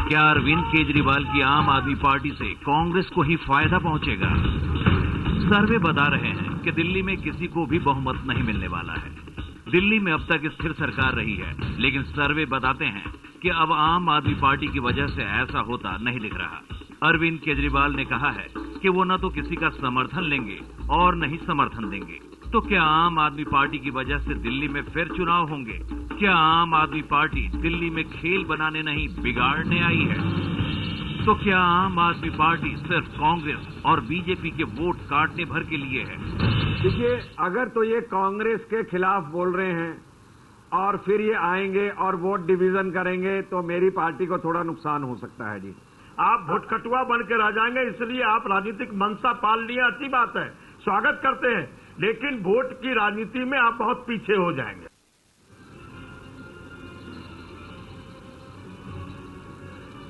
क्या अरविंद केजरीवाल की आम आदमी पार्टी से कांग्रेस को ही फायदा पहुंचेगा? सर्वे बता रहे हैं कि दिल्ली में किसी को भी बहुमत नहीं मिलने वाला है। दिल्ली में अब तक स्थिर सरकार रही है, लेकिन सर्वे बताते हैं कि अब आम आदमी पार्टी की वजह से ऐसा होता नहीं दिख रहा। अरविंद केजरीवाल ने कहा है कि वो न तो किसी का समर्थन लेंगे और न ही समर्थन देंगे। तो क्या आम आदमी पार्टी की वजह से दिल्ली में फिर चुनाव होंगे? क्या आम आदमी पार्टी दिल्ली में खेल बनाने नहीं बिगाड़ने आई है? तो क्या आम आदमी पार्टी सिर्फ कांग्रेस और बीजेपी के वोट काटने भर के लिए है? देखिए, अगर तो ये कांग्रेस के खिलाफ बोल रहे हैं और फिर ये आएंगे और वोट डिवीजन करेंगे तो मेरी पार्टी को थोड़ा नुकसान हो सकता है। जी, आप भोटकटुआ बनकर आ जाएंगे, इसलिए आप राजनीतिक मंशा पाल लिया, अच्छी बात है, स्वागत करते हैं, लेकिन वोट की राजनीति में आप बहुत पीछे हो जाएंगे।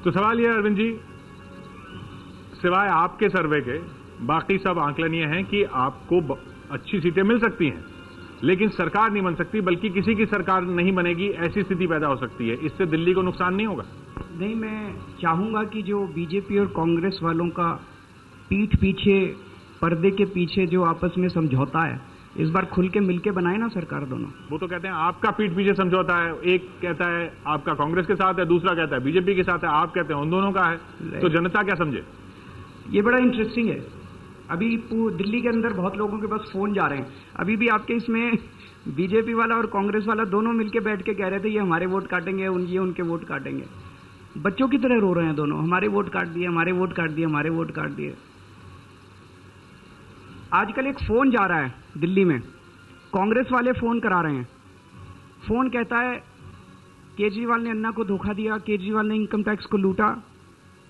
तो सवाल यह है अरविंद जी, सिवाय आपके सर्वे के बाकी सब आंकलन ये हैं कि आपको अच्छी सीटें मिल सकती हैं, लेकिन सरकार नहीं बन सकती, बल्कि किसी की सरकार नहीं बनेगी, ऐसी स्थिति पैदा हो सकती है। इससे दिल्ली को नुकसान नहीं होगा? नहीं, मैं चाहूंगा कि जो बीजेपी और कांग्रेस वालों का पीठ पीछे, पर्दे के पीछे जो आपस में समझौता है, इस बार खुल के मिलके बनाए ना सरकार दोनों। वो तो कहते हैं आपका पीठ पीछे समझौता है, एक कहता है आपका कांग्रेस के साथ है, दूसरा कहता है बीजेपी के साथ है, आप कहते हैं उन दोनों का है, तो जनता क्या समझे? ये बड़ा इंटरेस्टिंग है। अभी दिल्ली के अंदर बहुत लोगों के पास फोन जा रहे हैं, अभी भी आपके इसमें बीजेपी वाला और कांग्रेस वाला दोनों मिलके बैठ के कह रहे थे ये हमारे वोट काटेंगे, ये उनके वोट काटेंगे। बच्चों की तरह रो रहे हैं दोनों, हमारे वोट काट दिए, हमारे वोट काट दिए, हमारे वोट काट दिए। आजकल एक फोन जा रहा है दिल्ली में, कांग्रेस वाले फोन करा रहे हैं। फोन कहता है केजरीवाल ने अन्ना को धोखा दिया, केजरीवाल ने इनकम टैक्स को लूटा,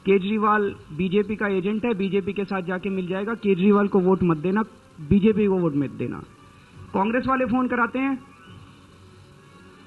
केजरीवाल बीजेपी का एजेंट है, बीजेपी के साथ जाके मिल जाएगा, केजरीवाल को वोट मत देना, बीजेपी को वोट मत देना। कांग्रेस वाले फोन कराते हैं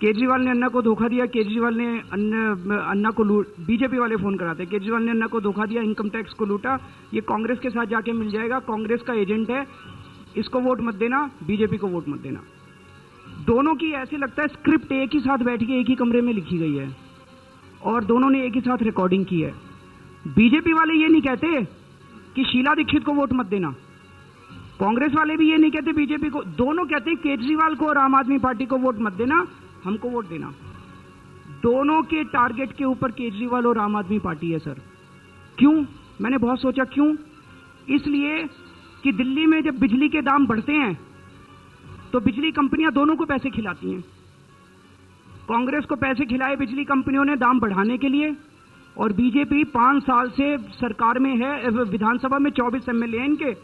केजरीवाल ने अन्ना को धोखा दिया, केजरीवाल ने अन्ना को बीजेपी वाले फोन कराते हैं केजरीवाल ने अन्ना को धोखा दिया, इनकम टैक्स को लूटा, ये कांग्रेस के साथ जाके मिल जाएगा, कांग्रेस का एजेंट है, इसको वोट मत देना, बीजेपी को वोट मत देना। दोनों की ऐसे लगता है स्क्रिप्ट एक ही साथ बैठ के एक ही कमरे में लिखी गई है और दोनों ने एक ही साथ रिकॉर्डिंग की है। बीजेपी वाले ये नहीं कहते कि शीला दीक्षित को वोट मत देना, कांग्रेस वाले भी ये नहीं कहते बीजेपी को, दोनों कहते केजरीवाल को और आम आदमी पार्टी को वोट मत देना, हमको वोट देना। दोनों के टारगेट के ऊपर केजरीवाल और आम आदमी पार्टी है सर। क्यों? मैंने बहुत सोचा क्यों। इसलिए कि दिल्ली में जब बिजली के दाम बढ़ते हैं तो बिजली कंपनियां दोनों को पैसे खिलाती हैं। कांग्रेस को पैसे खिलाए बिजली कंपनियों ने दाम बढ़ाने के लिए, और बीजेपी 5 साल से सरकार में है, विधानसभा में 24 एमएलए हैं इनके।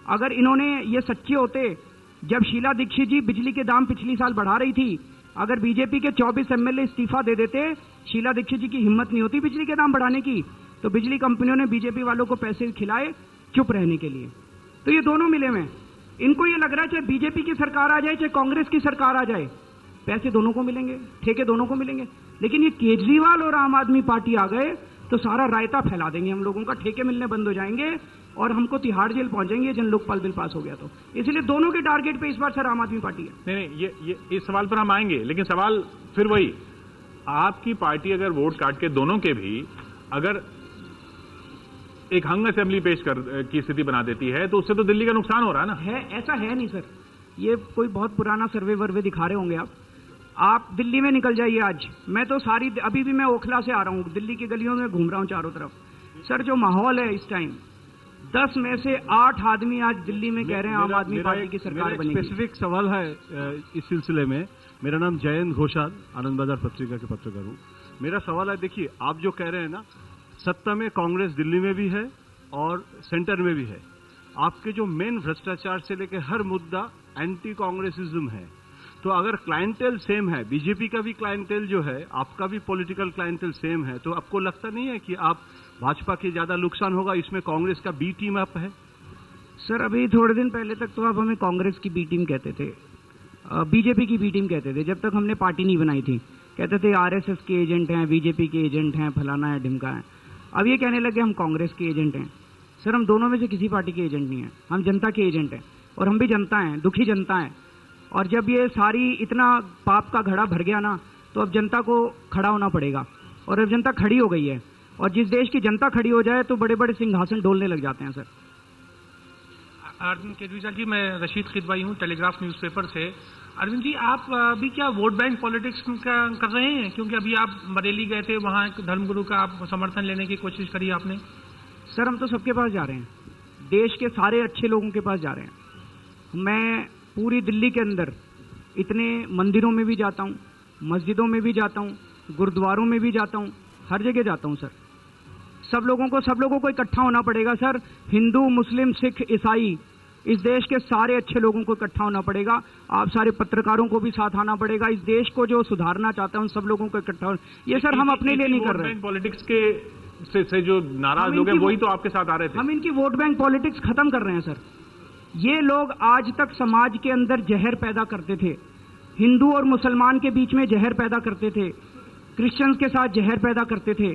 अगर इन्होंने ये सच्चे होते, जब शीला दीक्षित जी बिजली के दाम पिछली साल बढ़ा रही थी, अगर बीजेपी के 24 एमएलए इस्तीफा दे देते, शीला दीक्षित जी की हिम्मत नहीं होती बिजली के दाम बढ़ाने की, तो बिजली कंपनियों ने बीजेपी वालों को पैसे खिलाए चुप रहने के लिए। तो ये दोनों मिले हुए, इनको ये लग रहा है चाहे बीजेपी की सरकार आ जाए चाहे कांग्रेस की सरकार आ जाए, पैसे दोनों को मिलेंगे, ठेके दोनों को मिलेंगे। लेकिन ये केजरीवाल और आम आदमी पार्टी आ गए तो सारा रायता फैला देंगे हम लोगों का, ठेके मिलने बंद हो जाएंगे और हमको तिहाड़ जेल पहुंचेंगे जन लोकपाल बिल पास हो गया तो। इसलिए दोनों के टारगेट पे इस बार सर आम आदमी पार्टी है। नहीं, ये इस सवाल पर हम आएंगे, लेकिन सवाल फिर वही, आपकी पार्टी अगर वोट काट के दोनों के भी अगर एक हंग असेंबली पेश की स्थिति बना देती है तो उससे तो दिल्ली का नुकसान हो रहा है ना। है, ऐसा है नहीं सर, ये कोई बहुत पुराना सर्वे वर्वे दिखा रहे होंगे आप दिल्ली में निकल जाइए आज। मैं तो अभी भी मैं ओखला से आ रहा हूँ, दिल्ली की गलियों में घूम रहा हूँ चारों तरफ। सर जो माहौल है इस टाइम, 10 में से 8 आदमी आज दिल्ली में कह रहे हैं आम आदमी पार्टी की सरकार बनेगी। स्पेसिफिक सवाल है इस सिलसिले में। मेरा नाम जयंत घोषाल, आनंद बाजार पत्रिका के पत्रकार हूँ। मेरा सवाल है, देखिए आप जो कह रहे हैं ना, सत्ता में कांग्रेस दिल्ली में भी है और सेंटर में भी है। आपके जो मेन भ्रष्टाचार से लेकर हर मुद्दा एंटी कांग्रेसिज्म है। तो अगर क्लाइंटेल सेम है, बीजेपी का भी क्लाइंटेल जो है, आपका भी पॉलिटिकल क्लाइंटेल सेम है, तो आपको लगता नहीं है कि आप भाजपा के ज्यादा नुकसान होगा? इसमें कांग्रेस का बी टीम अप है। सर अभी थोड़े दिन पहले तक तो आप हमें कांग्रेस की बी टीम कहते थे, बीजेपी की बी टीम कहते थे, जब तक हमने पार्टी नहीं बनाई थी। कहते थे आरएसएस के एजेंट हैं, बीजेपी के एजेंट हैं, फलाना है ढिमका है। अब ये कहने लगे हम कांग्रेस के एजेंट हैं। सर हम दोनों में से किसी पार्टी के एजेंट नहीं है, हम जनता के एजेंट हैं, और हम भी जनता हैं, दुखी जनता है। और जब ये सारी इतना पाप का घड़ा भर गया ना, तो अब जनता को खड़ा होना पड़ेगा, और अब जनता खड़ी हो गई है। और जिस देश की जनता खड़ी हो जाए तो बड़े बड़े सिंहासन डोलने लग जाते हैं सर। अरविंद केजरीवाल जी, मैं रशीद खिदवाई हूँ टेलीग्राफ न्यूज़पेपर से। अरविंद जी, आप अभी क्या वोट बैंक पॉलिटिक्स कर रहे हैं? क्योंकि अभी आप बरेली गए थे, वहाँ एक धर्मगुरु का आप समर्थन लेने की कोशिश करी आपने। सर हम तो सबके पास जा रहे हैं, देश के सारे अच्छे लोगों के पास जा रहे हैं। मैं पूरी दिल्ली के अंदर इतने मंदिरों में भी जाता हूँ, मस्जिदों में भी जाता हूँ, गुरुद्वारों में भी जाता हूँ, हर जगह जाता हूँ सर। सब लोगों को इकट्ठा होना पड़ेगा सर। हिंदू, मुस्लिम, सिख, ईसाई, इस देश के सारे अच्छे लोगों को इकट्ठा होना पड़ेगा। आप सारे पत्रकारों को भी साथ आना पड़ेगा। इस देश को जो सुधारना चाहता है उन सब लोगों को इकट्ठा होना। ये सर हम अपने लिए नहीं कर रहे हैं। पॉलिटिक्स के से जो नाराज लोग हैं वही तो आपके साथ आ रहे थे। हम इनकी वोट बैंक पॉलिटिक्स खत्म कर रहे हैं सर। ये लोग आज तक समाज के अंदर जहर पैदा करते थे, हिंदू और मुसलमान के बीच में जहर पैदा करते थे, क्रिश्चियंस के साथ जहर पैदा करते थे।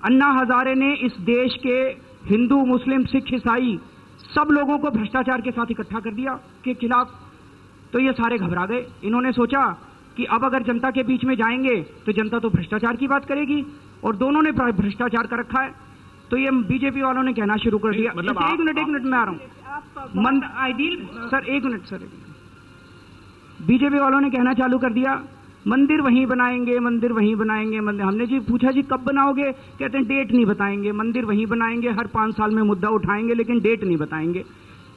अन्ना हजारे ने इस देश के हिंदू, मुस्लिम, सिख, ईसाई सब लोगों को भ्रष्टाचार के साथ इकट्ठा कर दिया के खिलाफ। तो ये सारे घबरा गए। इन्होंने सोचा कि अब अगर जनता के बीच में जाएंगे तो जनता तो भ्रष्टाचार की बात करेगी, और दोनों ने भ्रष्टाचार कर रखा है। तो ये बीजेपी वालों ने कहना शुरू कर दिया। मतलब एक मिनट में आ रहा हूं। आइडियल सर, एक मिनट सर। बीजेपी वालों ने कहना चालू कर दिया मंदिर वहीं बनाएंगे, मंदिर वहीं बनाएंगे, मंदिर। हमने जी पूछा जी कब बनाओगे? कहते हैं डेट नहीं बताएंगे, मंदिर वहीं बनाएंगे, हर 5 साल में मुद्दा उठाएंगे लेकिन डेट नहीं बताएंगे।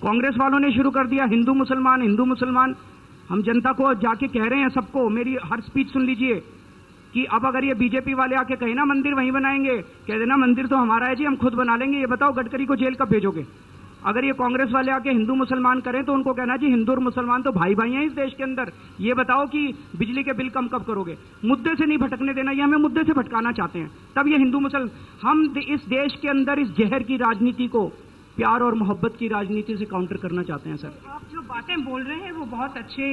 कांग्रेस वालों ने शुरू कर दिया हिंदू मुसलमान, हिंदू मुसलमान। हम जनता को जाके कह रहे हैं सबको, मेरी हर स्पीच सुन लीजिए कि अब अगर ये बीजेपी वाले आके कहे ना मंदिर वहीं बनाएंगे, कह देना मंदिर तो हमारा है जी, हम खुद बना लेंगे। ये बताओ गडकरी को जेल कब भेजोगे? अगर ये कांग्रेस वाले आके हिंदू मुसलमान करें तो उनको कहना जी हिंदू और मुसलमान तो भाई भाई हैं इस देश के अंदर। ये बताओ कि बिजली के बिल कम कब करोगे? मुद्दे से नहीं भटकने देना, ये हमें मुद्दे से भटकाना चाहते हैं। तब ये हिंदू मुसलमान, हम इस देश के अंदर इस जहर की राजनीति को प्यार और मोहब्बत की राजनीति से काउंटर करना चाहते हैं सर। आप जो बातें बोल रहे हैं वो बहुत अच्छे,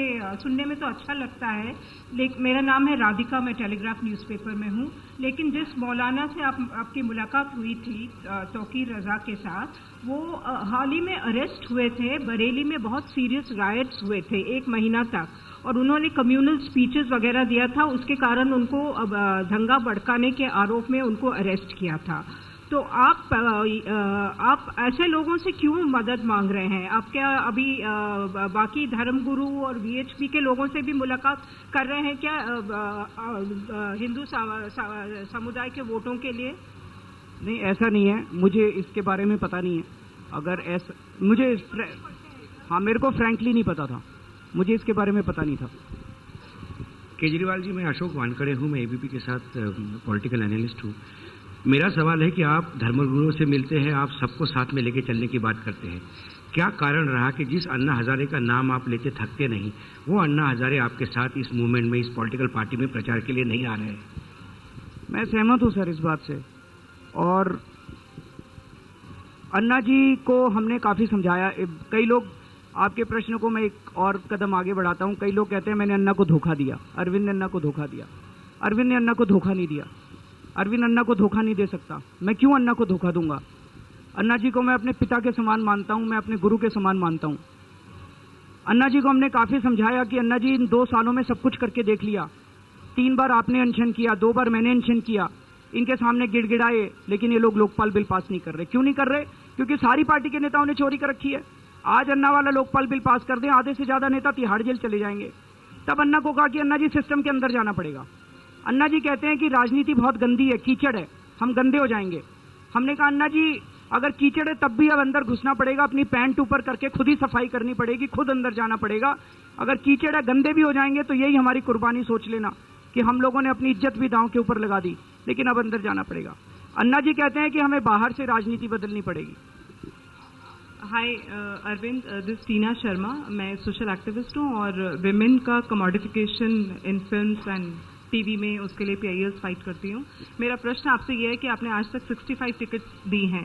सुनने में तो अच्छा लगता है। लेकिन मेरा नाम है राधिका, मैं टेलीग्राफ न्यूज़पेपर में हूँ। लेकिन जिस मौलाना से आपकी मुलाकात हुई थी तौकीर रजा के साथ, वो हाल ही में अरेस्ट हुए थे। बरेली में बहुत सीरियस रायट्स हुए थे 1 महीना तक, और उन्होंने कम्युनल स्पीचेस वगैरह दिया था, उसके कारण उनको दंगा भड़काने के आरोप में उनको अरेस्ट किया था। तो आप ऐसे लोगों से क्यों मदद मांग रहे हैं? आप क्या अभी बाकी धर्मगुरु और वीएचपी के लोगों से भी मुलाकात कर रहे हैं क्या हिंदू समुदाय के वोटों के लिए? नहीं, ऐसा नहीं है, मुझे इसके बारे में पता नहीं है। अगर ऐसा मेरे को फ्रैंकली नहीं पता था, मुझे इसके बारे में पता नहीं था। केजरीवाल जी, मैं अशोक वानखड़े हूँ, मैं एबीपी के साथ पॉलिटिकल एनालिस्ट हूँ। मेरा सवाल है कि आप धर्मगुरुओं से मिलते हैं, आप सबको साथ में लेके चलने की बात करते हैं, क्या कारण रहा कि जिस अन्ना हजारे का नाम आप लेते थकते नहीं, वो अन्ना हजारे आपके साथ इस मूवमेंट में, इस पॉलिटिकल पार्टी में प्रचार के लिए नहीं आ रहे हैं? मैं सहमत हूं सर इस बात से, और अन्ना जी को हमने काफी समझाया। कई लोग, आपके प्रश्न को मैं एक और कदम आगे बढ़ाता हूं, कई लोग कहते हैं मैंने अन्ना को धोखा दिया, अरविंद ने अन्ना को धोखा दिया। अरविंद ने अन्ना को धोखा नहीं दिया, अरविंद अन्ना को धोखा नहीं दे सकता। मैं क्यों अन्ना को धोखा दूंगा? अन्ना जी को मैं अपने पिता के समान मानता हूं, मैं अपने गुरु के समान मानता हूं। अन्ना जी को हमने काफी समझाया कि अन्ना जी इन 2 सालों में सब कुछ करके देख लिया। 3 बार आपने अनशन किया, 2 बार मैंने अनशन किया, इनके सामने गिड़गिड़ाए, लेकिन ये लोग लोकपाल बिल पास नहीं कर रहे। क्यों नहीं कर रहे? क्योंकि सारी पार्टी के नेताओं ने चोरी कर रखी है। आज अन्ना वाला लोकपाल बिल पास कर दें, आधे से ज्यादा नेता तिहाड़ जेल चले जाएंगे। तब अन्ना को कहा कि अन्ना जी सिस्टम के अंदर जाना पड़ेगा। अन्ना जी कहते हैं कि राजनीति बहुत गंदी है, कीचड़ है, हम गंदे हो जाएंगे। हमने कहा अन्ना जी अगर कीचड़ है तब भी अब अंदर घुसना पड़ेगा, अपनी पैंट ऊपर करके खुद ही सफाई करनी पड़ेगी, खुद अंदर जाना पड़ेगा। अगर कीचड़ है, गंदे भी हो जाएंगे तो यही हमारी कुर्बानी सोच लेना कि हम लोगों ने अपनी इज्जत भी दांव के ऊपर लगा दी, लेकिन अब अंदर जाना पड़ेगा। अन्ना जी कहते हैं कि हमें बाहर से राजनीति बदलनी पड़ेगी। हाय अरविंद, दिस टीना शर्मा, मैं सोशल एक्टिविस्ट हूँ और विमेन का commodification in films and TV में उसके लिए PILs फाइट करती हूँ। मेरा प्रश्न आपसे यह है कि आपने आज तक 65 टिकट्स दी हैं।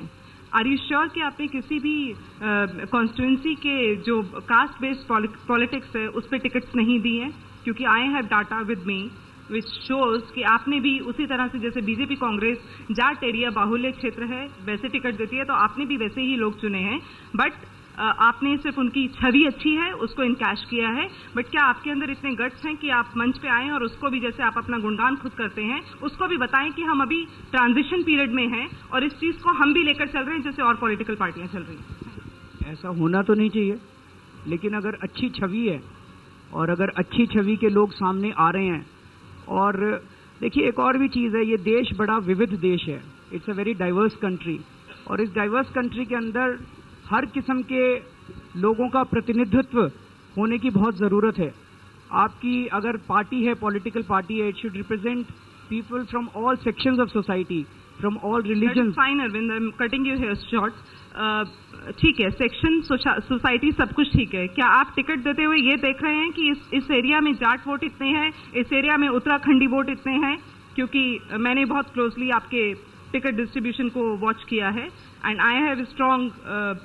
आर यू श्योर कि आपने किसी भी कॉन्स्टिट्यूंसी के जो कास्ट बेस्ड पॉलिटिक्स है उस पर टिकट्स नहीं दी हैं? क्योंकि I have data with me which shows कि आपने भी उसी तरह से, जैसे बीजेपी कांग्रेस जाट एरिया बाहुल्य क्षेत्र है वैसे टिकट देती है, तो आपने भी वैसे ही लोग चुने हैं। बट आपने सिर्फ उनकी छवि अच्छी है उसको इनकैश किया है, बट क्या आपके अंदर इतने गट्स हैं कि आप मंच पे आएं और उसको भी, जैसे आप अपना गुणगान खुद करते हैं, उसको भी बताएं कि हम अभी ट्रांजिशन पीरियड में हैं और इस चीज को हम भी लेकर चल रहे हैं जैसे और पॉलिटिकल पार्टियां चल रही हैं? ऐसा होना तो नहीं चाहिए, लेकिन अगर अच्छी छवि है और अगर अच्छी छवि के लोग सामने आ रहे हैं, और देखिए एक और भी चीज है, ये देश बड़ा विविध देश है, it's a very diverse country, और इस डाइवर्स कंट्री के अंदर हर किस्म के लोगों का प्रतिनिधित्व होने की बहुत जरूरत है। आपकी अगर पार्टी है, पॉलिटिकल पार्टी है, it should represent people from all sections of society, from all religion. Fine Arvind, I am cutting you here short. ठीक है, सेक्शन, सोसाइटी, सब कुछ ठीक है। क्या आप टिकट देते हुए ये देख रहे हैं कि इस एरिया में जाट वोट इतने हैं, इस एरिया में उत्तराखंडी वोट इतने हैं? क्योंकि मैंने बहुत क्लोजली आपके टिकट डिस्ट्रीब्यूशन को वॉच किया है and I have strong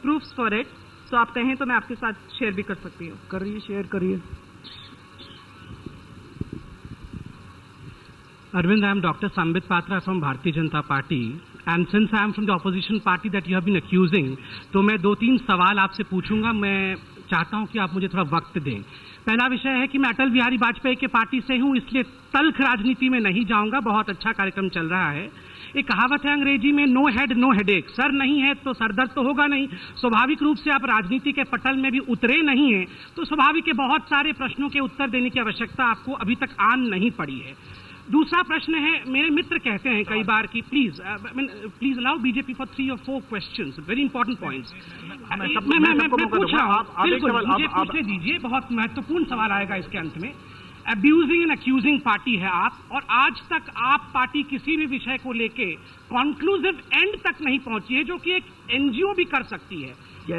proofs for it, तो आप कहें तो मैं आपके साथ शेयर भी कर सकती हूँ। करिए, शेयर करिए। Arvind, I am Dr. Sambit Patra from Bharatiya Janata Party, and since I am from the opposition party that you have been accusing, तो मैं 2-3 सवाल आपसे पूछूंगा। मैं चाहता हूं कि आप मुझे थोड़ा वक्त दें। पहला विषय है कि मैं अटल बिहारी वाजपेयी के पार्टी से हूं, इसलिए तल्ख राजनीति में नहीं जाऊंगा, बहुत अच्छा कार्यक्रम चल रहा है। एक कहावत है अंग्रेजी में, नो हेड नो हेडेक, सर नहीं है तो सरदर्द तो होगा नहीं। स्वाभाविक रूप से आप राजनीति के पटल में भी उतरे नहीं है, तो स्वाभाविक है बहुत सारे प्रश्नों के उत्तर देने की आवश्यकता आपको अभी तक आन नहीं पड़ी है। दूसरा प्रश्न है, मेरे मित्र कहते हैं कई बार कि please allow BJP for 3 or 4 questions, very important points. मैं पूछ रहा हूँ, बिल्कुल मुझे पूछने दीजिए, बहुत महत्वपूर्ण सवाल आएगा इसके अंत में। अब्यूजिंग एंड एक्यूजिंग पार्टी है आप, और आज तक आप पार्टी किसी भी विषय को लेके कॉन्क्लूसिव एंड तक नहीं पहुंची है, जो कि एक एनजीओ भी कर सकती है।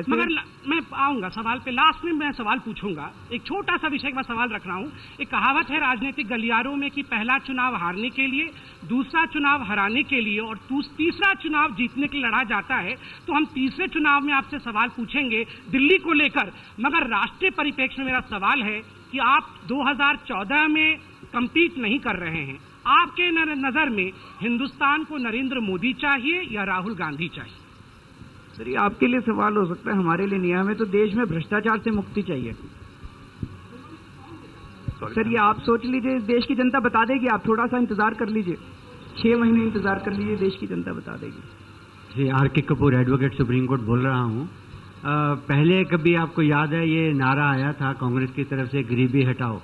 मगर मैं आऊंगा सवाल पे, लास्ट में मैं सवाल पूछूंगा। एक छोटा सा विषय का सवाल रख रहा हूं। एक कहावत है राजनीतिक गलियारों में कि पहला चुनाव हारने के लिए, दूसरा चुनाव हराने के लिए और तीसरा चुनाव जीतने के लिए लड़ा जाता है। तो हम तीसरे चुनाव में आपसे सवाल पूछेंगे दिल्ली को लेकर, मगर राष्ट्रीय परिप्रेक्ष्य में मेरा सवाल है कि आप 2014 में कंपीट नहीं कर रहे हैं। आपके नजर में हिंदुस्तान को नरेंद्र मोदी चाहिए या राहुल गांधी चाहिए? सर, ये आपके लिए सवाल हो सकता है, हमारे लिए नहीं है। हमें तो देश में भ्रष्टाचार से मुक्ति चाहिए। सर, ये आप सोच लीजिए, देश की जनता बता देगी। आप थोड़ा सा इंतजार कर लीजिए, 6 महीने इंतजार कर लीजिए, देश की जनता बता देगी। जी, आर.के. कपूर, एडवोकेट सुप्रीम कोर्ट बोल रहा हूँ। पहले कभी आपको याद है ये नारा आया था कांग्रेस की तरफ से, गरीबी हटाओ,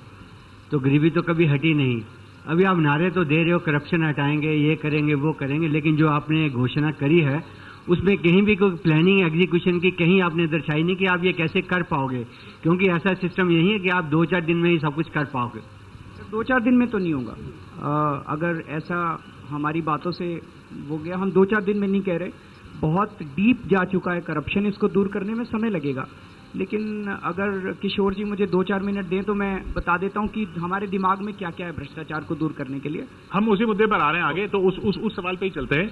तो गरीबी तो कभी हटी नहीं। अभी आप नारे तो दे रहे हो, करप्शन हटाएंगे, ये करेंगे, वो करेंगे, लेकिन जो आपने घोषणा करी है उसमें कहीं भी कोई प्लानिंग एग्जीक्यूशन की कहीं आपने दर्शाई नहीं कि आप ये कैसे कर पाओगे, क्योंकि ऐसा सिस्टम यही है कि आप 2-4 दिन में ही सब कुछ कर पाओगे। 2-4 दिन में तो नहीं होगा। अगर ऐसा हमारी बातों से हो गया, हम 2-4 दिन में नहीं कह रहे, बहुत डीप जा चुका है करप्शन, इसको दूर करने में समय लगेगा। लेकिन अगर किशोर जी मुझे 2-4 मिनट दें तो मैं बता देता हूं कि हमारे दिमाग में क्या क्या है भ्रष्टाचार को दूर करने के लिए। हम उसी मुद्दे पर आ रहे हैं आगे, तो उस सवाल पे ही चलते हैं।